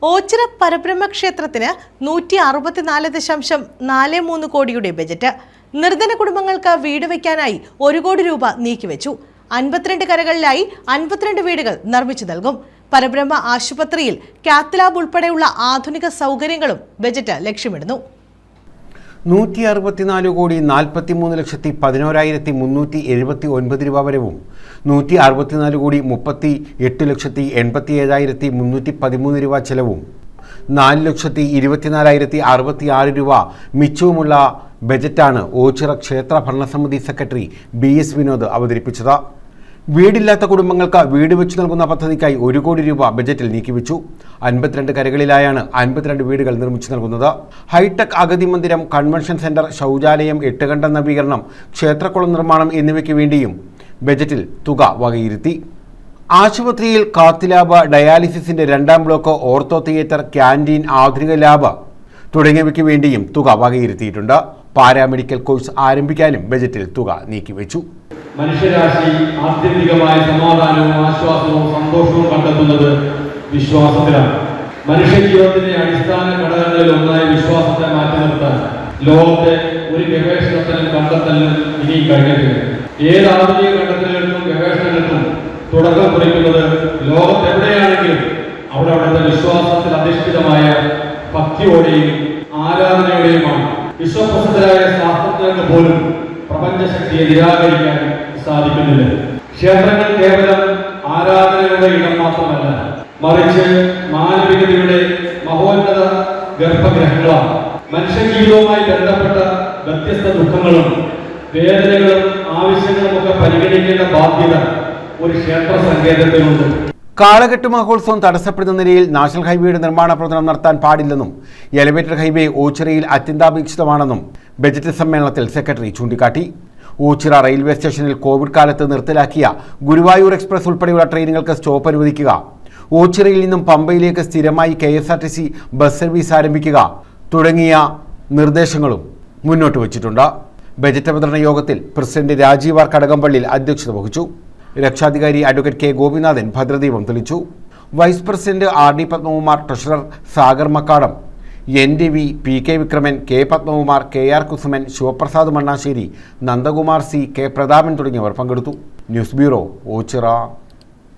ഓച്ചിറ പരബ്രഹ്മ ക്ഷേത്രത്തിന് 164.43 കോടിയുടെ ബജറ്റ്. നിർധന കുടുംബങ്ങൾക്ക് വീട് വയ്ക്കാനായി 1 കോടി രൂപ നീക്കിവെച്ചു. 52 കരകളിലായി 52 വീടുകൾ നിർമ്മിച്ചു നൽകും. പരബ്രഹ്മ ആശുപത്രിയിൽ കാത്ത് ലാബ് ഉൾപ്പെടെയുള്ള ആധുനിക സൗകര്യങ്ങളും ബജറ്റ് ലക്ഷ്യമിടുന്നു. 163,13,11,379 രൂപ വരവും 164,38,87,313 രൂപ ചെലവും 4,24,066 രൂപ മിച്ചവുമുള്ള ബജറ്റാണ് ഓച്ചിറ ക്ഷേത്ര ഭരണസമിതി സെക്രട്ടറി BS വിനോദ് അവതരിപ്പിച്ചത്. വീടില്ലാത്ത കുടുംബങ്ങൾക്ക് വീട് വെച്ചു നൽകുന്ന പദ്ധതിക്കായി 1 കോടി രൂപ ബജറ്റിൽ നീക്കിവെച്ചു. 52 കരകളിലായാണ് 52 വീടുകൾ നിർമ്മിച്ചു നൽകുന്നത്. ഹൈടെക് അഗതി മന്ദിരം, കൺവെൻഷൻ സെന്റർ, ശൗചാലയം, 8 കണ്ട നവീകരണം, ക്ഷേത്രക്കുളം നിർമ്മാണം എന്നിവയ്ക്ക് വേണ്ടിയും ബജറ്റിൽ തുക വകയിരുത്തി. ആശുപത്രിയിൽ കാത്ത് ലാബ്, ഡയാലിസിസിന്റെ 2ാം ബ്ലോക്ക്, ഓർത്തോ തിയേറ്റർ, ക്യാൻറ്റീൻ, ആധുനിക ലാബ് തുടങ്ങിയവയ്ക്ക് വേണ്ടിയും തുക വകയിരുത്തിയിട്ടുണ്ട്. പാരാമെഡിക്കൽ കോഴ്സ് ആരംഭിക്കാനും ബജറ്റിൽ തുക നീക്കിവെച്ചു. മനുഷ്യരാശി ആത്യന്തികമായ സമാധാനവും ആശ്വാസവും സന്തോഷവും കണ്ടെത്തുന്നത് വിശ്വാസത്തിലാണ്. മനുഷ്യ ജീവിതത്തിന്റെ അടിസ്ഥാന ഘടകങ്ങളിൽ ഒന്നായ വിശ്വാസത്തെ മാറ്റി നിർത്താൻ ലോകത്തെ ഒരു ഗവേഷണത്തിനും കണ്ടെത്തലിനും ഇനി കഴിഞ്ഞിട്ടില്ല. ഏത് ആധുനിക കണ്ടെത്തലുകൾക്കും ഗവേഷണങ്ങൾക്കും തുടക്കം കുറിക്കുന്നത് ലോകത്തെവിടെയാണെങ്കിലും അവിടുത്തെ വിശ്വാസത്തിൽ അധിഷ്ഠിതമായ ഭക്തിയോടെയും ആരാധനയോടെയുമാണ്. വിശ്വപ്രസിദ്ധരായ ശാസ്ത്രജ്ഞർക്ക് പോലും പ്രപഞ്ചശക്തിയെ നിരാകരിക്കാൻ സാധിക്കുന്നില്ല. ക്ഷേത്രങ്ങൾ കേവലം ആരാധനയുടെ ഇടം മാത്രമല്ല, മറിച്ച് മാനവികതയുടെ മഹോന്നത ഗർഭഗ്രഹങ്ങളാണ്. മനുഷ്യജീവിതവുമായി ബന്ധപ്പെട്ട വ്യത്യസ്ത ദുഃഖങ്ങളും വേദനകളും ആവശ്യങ്ങളും ഒക്കെ പരിഗണിക്കേണ്ട ബാധ്യത ഒരു ക്ഷേത്ര സങ്കേതത്തിലുണ്ട്. കാലഘട്ട് മഹോത്സവം തടസ്സപ്പെടുന്ന നിലയിൽ നാഷണൽ ഹൈവേയുടെ നിർമ്മാണ പ്രവർത്തനം നടത്താൻ പാടില്ലെന്നും എലിവേറ്റഡ് ഹൈവേ ഓച്ചിറയിൽ അത്യന്താപേക്ഷിതമാണെന്നും ബജറ്റ് സമ്മേളനത്തിൽ സെക്രട്ടറി ചൂണ്ടിക്കാട്ടി. ഓച്ചിറ റെയിൽവേ സ്റ്റേഷനിൽ കോവിഡ് കാലത്ത് നിർത്തലാക്കിയ ഗുരുവായൂർ എക്സ്പ്രസ് ഉൾപ്പെടെയുള്ള ട്രെയിനുകൾക്ക് സ്റ്റോപ്പ് അനുവദിക്കുക, ഓച്ചിറയിൽ നിന്നും പമ്പയിലേക്ക് സ്ഥിരമായി KSRTC ബസ് സർവീസ് ആരംഭിക്കുക തുടങ്ങിയ നിർദ്ദേശങ്ങളും മുന്നോട്ട് വച്ചിട്ടുണ്ട്. ബജറ്റ് അവതരണ യോഗത്തിൽ പ്രസിഡന്റ് രാജീവ് ആർ കടകംപള്ളിയിൽ അധ്യക്ഷത വഹിച്ചു. രക്ഷാധികാരി അഡ്വക്കേറ്റ് K ഗോപിനാഥൻ ഭദ്രദീപം തെളിച്ചു. Vice president RD Padmakumar, treasurer Sagar Makkadam, NDV, PK Vikraman, K Padmakumar, KR Kusuman, Sivaprasad Mannassery, Nandakumar C, K Prathapan തുടങ്ങിയവർ പങ്കെടുത്തു. News bureau, Ochira.